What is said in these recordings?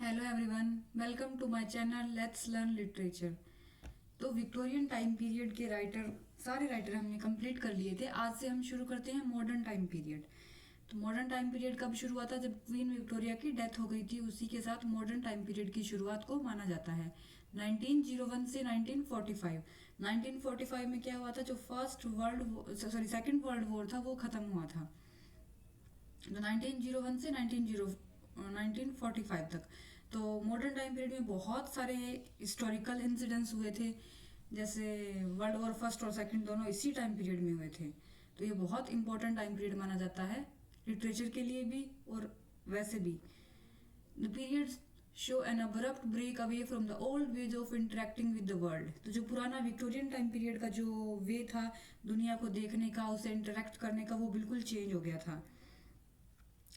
Hello everyone, welcome to my channel let's learn literature. तो Victorian time period के सारे writer हमने complete कर लिए थे। आज से हम शुरू करते हैं मॉडर्न टाइम पीरियड। तो मॉडर्न टाइम पीरियड कब शुरू हुआ था? जब क्वीन विक्टोरिया की डेथ हो गई थी, उसी के साथ मॉडर्न टाइम पीरियड की शुरुआत को माना जाता है। 1901 से 1945। 1945 में क्या हुआ था? जो सेकेंड वर्ल्ड वॉर था वो खत्म हुआ था। तो 1901 से 1945 तक तो मॉडर्न टाइम पीरियड में बहुत सारे हिस्टोरिकल इंसिडेंट्स हुए थे। जैसे वर्ल्ड वॉर फर्स्ट और सेकंड दोनों इसी टाइम पीरियड में हुए थे। तो ये बहुत इंपॉर्टेंट टाइम पीरियड माना जाता है लिटरेचर के लिए भी और वैसे भी। The period show an abrupt break away from the old ways of interacting with the world. तो जो पुराना विक्टोरियन टाइम पीरियड का जो वे था दुनिया को देखने का, उससे इंटरेक्ट करने का, वो बिल्कुल चेंज हो गया था।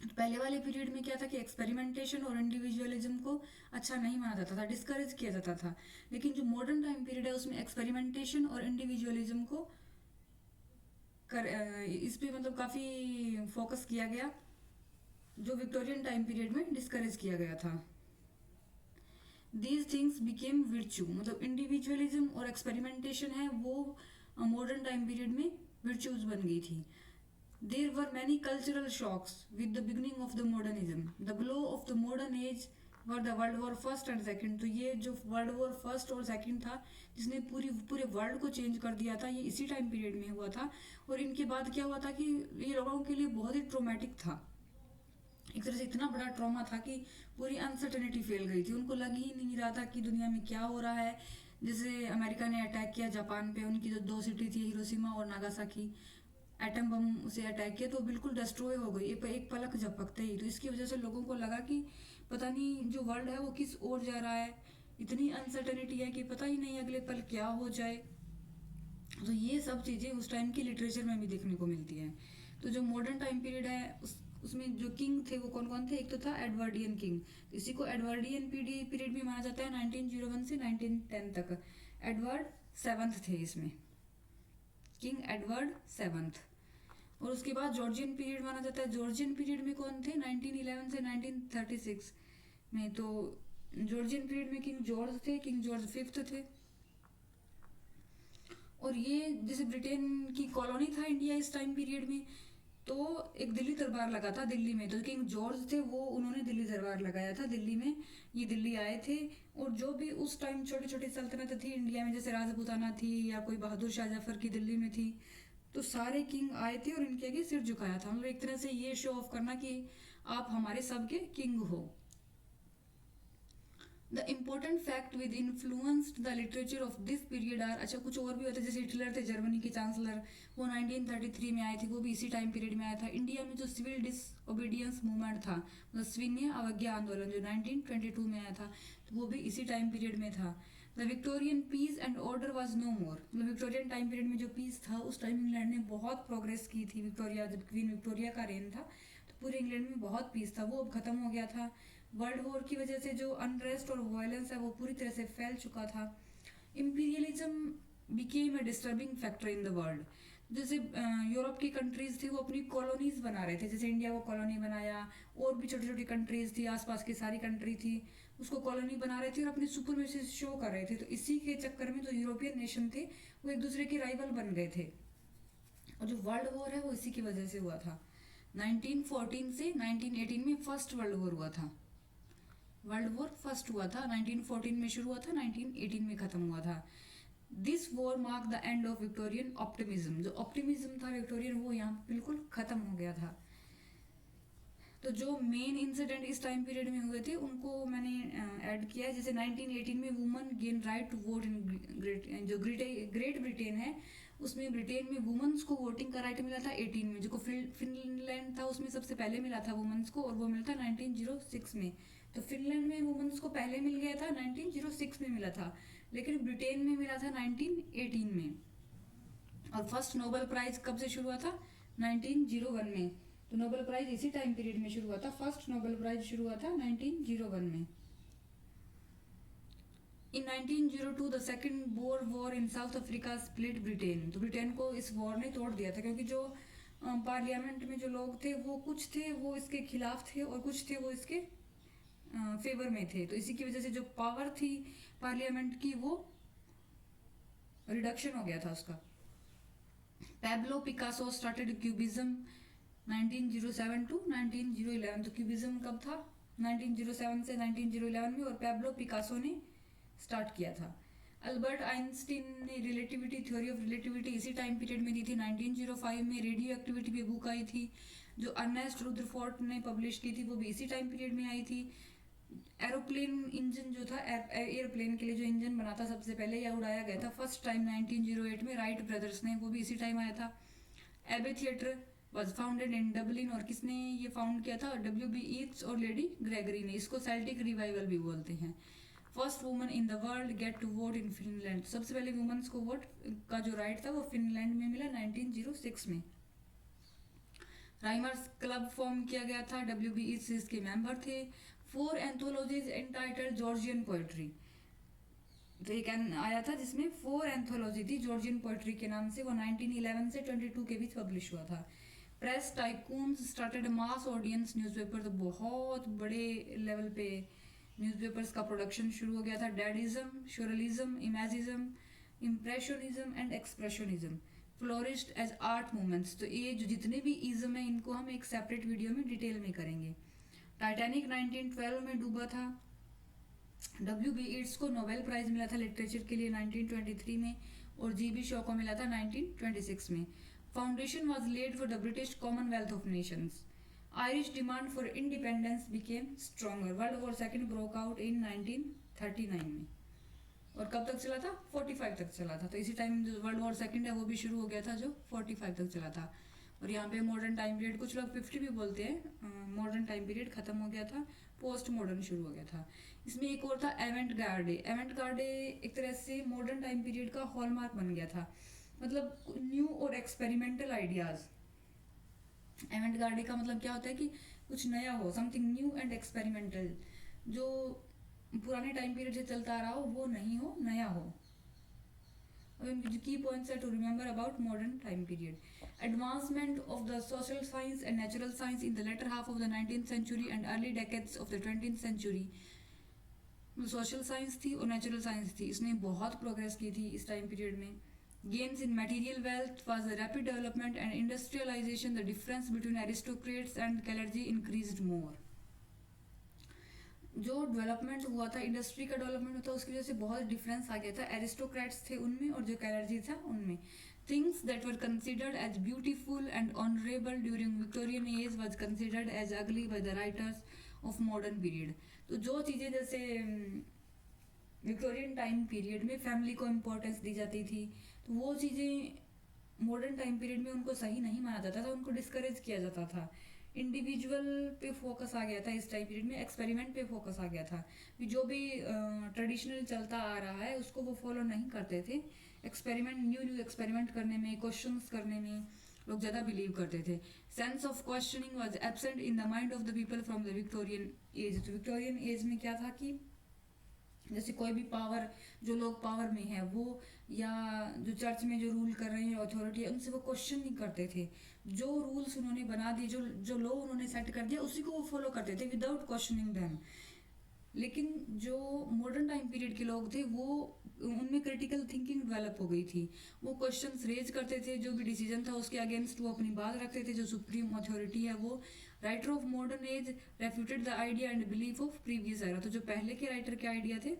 पहले वाले पीरियड में क्या था कि एक्सपेरिमेंटेशन और इंडिविजुअलिज्म को अच्छा नहीं माना जाता था, डिस्करेज किया जाता था। लेकिन जो मॉडर्न टाइम पीरियड है उसमें एक्सपेरिमेंटेशन और इंडिविजुअलिज्म को इस पे मतलब काफी फोकस किया गया, जो विक्टोरियन टाइम पीरियड में डिस्करेज किया गया था। दीज थिंग्स बिकेम विर्च्यू, मतलब इंडिविजुअलिज्म और एक्सपेरिमेंटेशन है वो मॉडर्न टाइम पीरियड में विर्च्यूज बन गई थी। There were many cultural shocks with the beginning of the modernism. The glow of the modern age were the World War First and Second. तो ये जो वर्ल्ड वॉर फर्स्ट और सेकंड था जिसने पूरे वर्ल्ड को चेंज कर दिया था, ये इसी टाइम पीरियड में हुआ था। और इनके बाद क्या हुआ था कि ये लोगों के लिए बहुत ही ट्रोमेटिक था। एक तरह से इतना बड़ा ट्रॉमा था कि पूरी अनसर्टेनिटी फैल गई थी। उनको लग ही नहीं रहा था कि दुनिया में क्या हो रहा है। जैसे अमेरिका ने अटैक किया जापान पे, उनकी जो दो सिटी थी हिरोशिमा और नागासाकी, एटम बम से अटैक किया तो बिल्कुल डिस्ट्रॉय हो गई एक पलक झपकते ही। तो इसकी वजह से लोगों को लगा कि पता नहीं जो वर्ल्ड है वो किस ओर जा रहा है। इतनी अनसर्टेनिटी है कि पता ही नहीं अगले पल क्या हो जाए। तो ये सब चीज़ें उस टाइम की लिटरेचर में भी देखने को मिलती हैं। तो जो मॉडर्न टाइम पीरियड है उसमें जो किंग थे वो कौन कौन थे? एक तो था एडवर्डियन किंग। तो इसी को एडवर्डियन पीरियड भी माना जाता है 1901 से 1910 तक। एडवर्ड सेवंथ थे इसमें, किंग एडवर्ड सेवंथ। और उसके बाद जॉर्जियन पीरियड माना जाता है। जॉर्जियन पीरियड में कौन थे? 1911 से 1936 में। तो जॉर्जियन पीरियड में किंग जॉर्ज थे, किंग जॉर्ज फिफ्थ थे। और ये जैसे ब्रिटेन की कॉलोनी था इंडिया इस टाइम पीरियड में, तो एक दिल्ली दरबार लगा था दिल्ली में। तो किंग जॉर्ज थे वो, उन्होंने दिल्ली दरबार लगाया था दिल्ली में। ये दिल्ली आए थे और जो भी उस टाइम छोटी छोटी सल्तनत थी इंडिया में, जैसे राजपूताना थी या कोई बहादुर शाह जफर की दिल्ली में थी, तो सारे किंग आए थे और इनके आगे सिर झुकाया था। मतलब एक तरह से ये शो ऑफ करना कि आप हमारे सबके किंग हो। The important fact with influenced the literature of this period are, अच्छा कुछ और भी होते हैं। जैसे हिटलर थे जर्मनी के चांसलर, वो 1933 में आए थे, वो भी इसी टाइम पीरियड में आया था। इंडिया में जो सिविल डिसओबीडियंस मूवमेंट था, मतलब सविनय अवज्ञा आंदोलन, जो 1922 में आया था, तो वो भी इसी टाइम पीरियड में था। The Victorian peace and order was no more, मतलब विक्टोरियन टाइम पीरियड में जो पीस था उस टाइम इंग्लैंड ने बहुत प्रोग्रेस की थी। विक्टोरिया, जब क्वीन विक्टोरिया का रेन था तो पूरे इंग्लैंड में बहुत पीस था, वो अब खत्म हो गया था। वर्ल्ड वॉर की वजह से जो अनरेस्ट और वायलेंस है वो पूरी तरह से फैल चुका था। Imperialism became a disturbing factor in the world. जैसे यूरोप की कंट्रीज थी वो अपनी कॉलोनीज बना रहे थे, जैसे इंडिया को कॉलोनी बनाया, और भी छोटी छोटी कंट्रीज थी, आसपास की सारी कंट्री थी उसको कॉलोनी बना रहे थे और अपनी सुपरमेसी शो कर रहे थे। तो इसी के चक्कर में जो यूरोपियन नेशन थे वो एक दूसरे के राइवल बन गए थे। और जो वर्ल्ड वॉर है वो इसी की वजह से हुआ था। 1914 से 1918 में फर्स्ट वर्ल्ड वॉर हुआ था। वर्ल्ड वॉर फर्स्ट हुआ था 1914 में शुरू हुआ था, 1918 में खत्म हुआ था। This war mark the end of Victorian optimism, जो ऑप्टिमिज्म था विक्टोरियन वो यहाँ बिल्कुल खत्म हो गया था। तो जो मेन इंसिडेंट इस टाइम पीरियड में हुए थे उनको मैंने ऐड किया है। जैसे 1918 में woman gain right to vote in Great Britain है, उसमें ब्रिटेन में वुमेन्स को वोटिंग का राइट मिला था 18 में। जो फिनलैंड था उसमें सबसे पहले मिला था वुमेन्स को, और वो मिला था 1906 में। तो फिनलैंड में वुमेन्स को पहले मिल गया था, 1906 में मिला था, लेकिन ब्रिटेन में मिला था 1918 में। और फर्स्ट नोबेल प्राइज कब से शुरू हुआ था? 1901 में। तो नोबेल प्राइज इसी टाइम पीरियड में शुरू हुआ था। फर्स्ट नोबेल प्राइज शुरू हुआ था 1901 में। इन 1902 the second bore war in south Africa split Britain. तो ब्रिटेन को इस वॉर ने तोड़ दिया था, क्योंकि जो पार्लियामेंट में जो लोग थे वो कुछ थे वो इसके खिलाफ थे और कुछ थे वो इसके फेवर में थे, तो इसी की वजह से जो पावर थी पार्लियामेंट की वो रिडक्शन हो गया था उसका। Pablo Picasso started cubism 1907 to 1911, तो क्यूबिज्म कब था 1907 से 1911 में, और पैब्लो पिकासो ने स्टार्ट किया था। अल्बर्ट आइंस्टीन ने रिलेटिविटी, थ्योरी ऑफ रिलेटिविटी इसी टाइम पीरियड में दी थी। 1905 में रेडियो एक्टिविटी पे बुक आई थी जो अर्नेस्ट रुदरफोर्ड ने पब्लिश की थी, वो भी इसी टाइम पीरियड में आई थी। एरोप्लेन इंजन जो था, एयरप्लेन के लिए जो इंजन बना था सबसे पहले या उड़ाया गया था फर्स्ट टाइम 1908 में राइट ब्रदर्स ने, वो भी इसी टाइम आया था। एबे theatre was founded in Dublin, और किसने ये फाउंड किया था, W.B. ईट्स और लेडी ग्रेगरी ने। इसको सेल्टिक रिवाइवल भी बोलते हैं। First woman in the world get to vote in Finland, सबसे पहले वुमेन्स को वोट का जो राइट था वो फिनलैंड में मिला 1906 में। राइमर्स क्लब फॉर्म किया गया था, W.B. ईट्स इसके मेंबर थे। 4 एंथोलॉजीज एंटाइटल्ड जॉर्जियन पोएट्री, तो एक आया था जिसमें 4 एंथोलॉजी थी जॉर्जियन पोएट्री के नाम से, वो 1911 से 22 के बीच पब्लिश हुआ था। Press tycoons started mass audience newspaper, तो बहुत बड़े लेवल पे न्यूज़पेपर्स का प्रोडक्शन शुरू हो गया था। Dadaism, surrealism, imagism, impressionism and expressionism flourished as art movements, तो ये जो जितने भी इज्म है इनको हम एक सेपरेट वीडियो में डिटेल में करेंगे। टाइटैनिक 1912 में डूबा था। W.B. ईट्स को नोबेल प्राइज मिला था लिटरेचर के लिए 1923 में, और G.B. शॉ को मिला था 1926 में। Foundation was laid for the British Commonwealth of Nations. Irish demand for independence became stronger. World war second broke out in 1939 में, और कब तक चला था 45 तक चला था, तो इसी टाइम जो वर्ल्ड वॉर सेकेंड है वो भी शुरू हो गया था जो 45 तक चला था। और यहाँ पे मॉडर्न टाइम पीरियड कुछ लोग 50 भी बोलते हैं, मॉडर्न टाइम पीरियड खत्म हो गया था, पोस्ट मॉडर्न शुरू हो गया था। इसमें एक और था एवेंट गार्डे। एवेंट गार्डे एक तरह से मॉडर्न टाइम पीरियड का हॉलमार्क बन गया था, मतलब न्यू और एक्सपेरिमेंटल आइडियाज। एवेंट गार्डे का मतलब क्या होता है कि कुछ नया हो, समथिंग न्यू एंड एक्सपेरिमेंटल, जो पुराने टाइम पीरियड से चलता आ रहा हो वो नहीं हो, नया हो। Key points are to remember about modern time period. Advancement of the social science and natural science in the latter half of the 19th century and early decades of the 20th century. Social science थी और natural science थी, इसने बहुत progress की थी इस time period में। Gains in material wealth was the rapid development and industrialisation, the difference between aristocrats and clergy increased more. जो डेवलपमेंट हुआ था, इंडस्ट्री का डेवलपमेंट होता, उसकी वजह से बहुत डिफरेंस आ गया था, एरिस्टोक्रेट्स थे उनमें और जो क्लर्जी था उनमें। Things that were considered as beautiful and honourable during Victorian age was considered as ugly by the writers of modern period. तो जो चीज़ें जैसे विक्टोरियन टाइम पीरियड में फैमिली को इम्पोर्टेंस दी जाती थी, तो वो चीज़ें मॉडर्न टाइम पीरियड में उनको सही नहीं माना जाता था, उनको डिस्करेज किया जाता था। इंडिविजुअल पे फोकस आ गया था इस टाइम पीरियड में, एक्सपेरिमेंट पे फोकस आ गया था। जो भी ट्रेडिशनल चलता आ रहा है उसको वो फॉलो नहीं करते थे। एक्सपेरिमेंट, न्यू एक्सपेरिमेंट करने में, क्वेश्चंस करने में लोग ज़्यादा बिलीव करते थे। Sense of questioning was absent in the mind of the people from the Victorian age. तो विक्टोरियन एज में क्या था कि जैसे कोई भी पावर, जो लोग पावर में है वो, या जो चर्च में जो रूल कर रहे हैं अथॉरिटी है, उनसे वो क्वेश्चन नहीं करते थे। जो रूल्स उन्होंने बना दिए, जो लॉ उन्होंने सेट कर दिया, उसी को वो फॉलो करते थे विदाउट क्वेश्चनिंग देम। लेकिन जो मॉडर्न टाइम पीरियड के लोग थे वो, उनमें क्रिटिकल थिंकिंग डेवलप हो गई थी, वो क्वेश्चंस रेज करते थे, जो भी डिसीजन था उसके अगेंस्ट वो अपनी बात रखते थे। जो सुप्रीम अथॉरिटी है वो, writer of modern age refuted the idea and belief of previous era. तो जो पहले के राइटर के आइडिया थे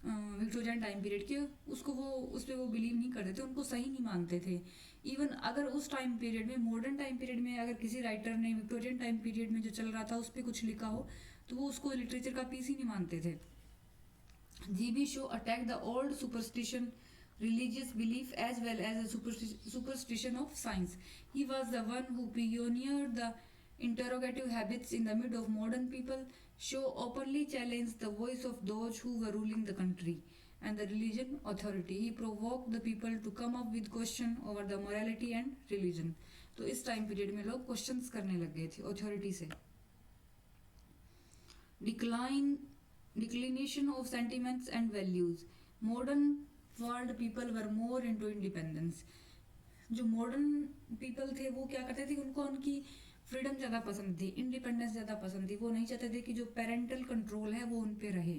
विक्टोरियन टाइम पीरियड के, उसको वो, उस पर वो बिलीव नहीं करते थे, उनको सही नहीं मानते थे। इवन अगर उस टाइम पीरियड में, मॉडर्न टाइम पीरियड में अगर किसी राइटर ने विक्टोरियन टाइम पीरियड में जो चल रहा था उस पर कुछ लिखा हो, तो वो उसको लिटरेचर का पीस ही नहीं मानते थे। G.B. Shaw attacked the old superstition, religious belief as well as the superstition of science. He was the one who pioneered the interrogative habits in the mid of modern people. Shaw openly challenged the voice of those who were ruling the country and the religion authority. He provoked the people to come up with question over the morality and religion. तो इस time period में लोग questions करने लग गए थे authority से। Declination of sentiments and values. Modern world people were more into independence. जो मॉडर्न पीपल थे वो क्या करते थे, उनको उनकी फ्रीडम ज़्यादा पसंद थी, इंडिपेंडेंस ज़्यादा पसंद थी, वो नहीं चाहते थे कि जो पेरेंटल कंट्रोल है वो उन पे रहे।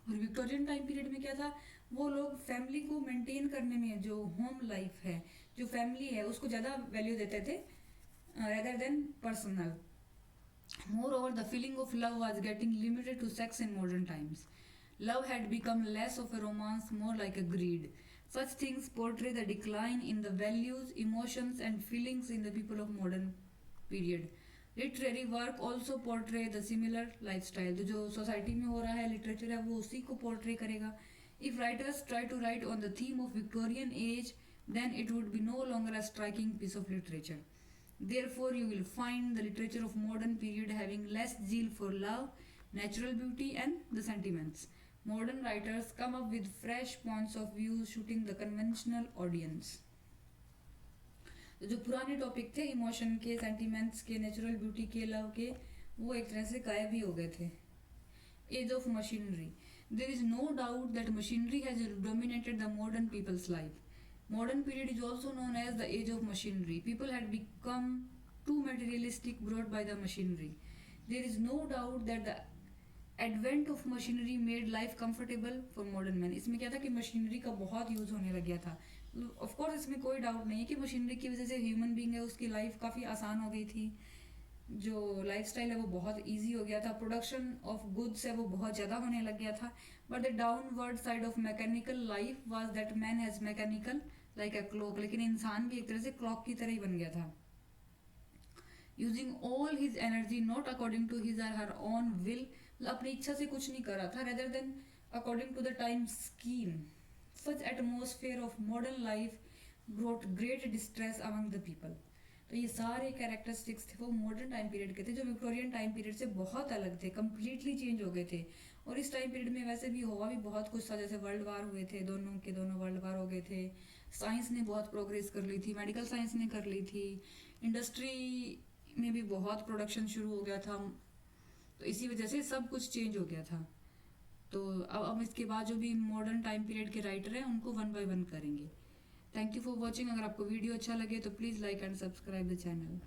और विक्टोरियन टाइम पीरियड में क्या था, वो लोग फैमिली को मेंटेन करने में, जो होम लाइफ है, जो फैमिली है, उसको ज़्यादा वैल्यू देते थे rather than personal. Moreover, the feeling of love was getting limited to sex in modern times. Love had become less of a romance, more like a greed. Such things portray the decline in the values, emotions, and feelings in the people of modern period. Literary work also portray the similar lifestyle. तो जो society में हो रहा है literature है वो उसी को पोर्ट्रे करेगा. If writers try to write on the theme of Victorian age, then it would be no longer a striking piece of literature. Therefore, you will find the literature of modern period having less zeal for love, natural beauty, and the sentiments. Modern writers come up with fresh points of view, suiting the conventional audience. तो जो पुराने topic थे emotion के, sentiments के, natural beauty के, love के, वो एक तरह से गायब ही हो गए थे. Age of machinery. There is no doubt that machinery has dominated the modern people's life. Modern period is also known as the age of machinery. People had become too materialistic, brought by the machinery. There is no doubt that the advent of machinery made life comfortable for modern men. इसमें क्या था कि machinery का बहुत use होने लग गया था. ऑफ कोर्स इसमें कोई डाउट नहीं है कि मशीनरी की वजह से ह्यूमन बीइंग है उसकी लाइफ काफ़ी आसान हो गई थी. जो लाइफस्टाइल है वो बहुत इजी हो गया था. प्रोडक्शन ऑफ गुड्स है वो बहुत ज़्यादा होने लग गया था. But the downward side of mechanical life was that man has mechanical like a clock. लेकिन इंसान भी एक तरह से क्लॉक की तरह ही बन गया था. Using all his energy not according to his or her own will. अपनी इच्छा से कुछ नहीं कर रहा था, rather than according to the time scheme. Such atmosphere of modern life brought great distress among the people. तो ये सारे कैरेक्टरिस्टिक्स थे वो मॉडर्न टाइम पीरियड के थे, जो विक्टोरियन टाइम पीरियड से बहुत अलग थे, कम्प्लीटली चेंज हो गए थे. और इस टाइम पीरियड में वैसे भी हुआ भी बहुत कुछ था, जैसे वर्ल्ड वार हुए थे, दोनों के दोनों वर्ल्ड वार हो गए थे. साइंस ने बहुत प्रोग्रेस कर ली थी, मेडिकल साइंस ने कर ली थी, इंडस्ट्री में भी बहुत प्रोडक्शन शुरू हो गया था. तो इसी वजह से सब कुछ चेंज हो गया था. तो अब इसके बाद जो भी मॉडर्न टाइम पीरियड के राइटर हैं उनको वन बाय वन करेंगे. Thank you for watching. अगर आपको वीडियो अच्छा लगे तो please like and subscribe the channel.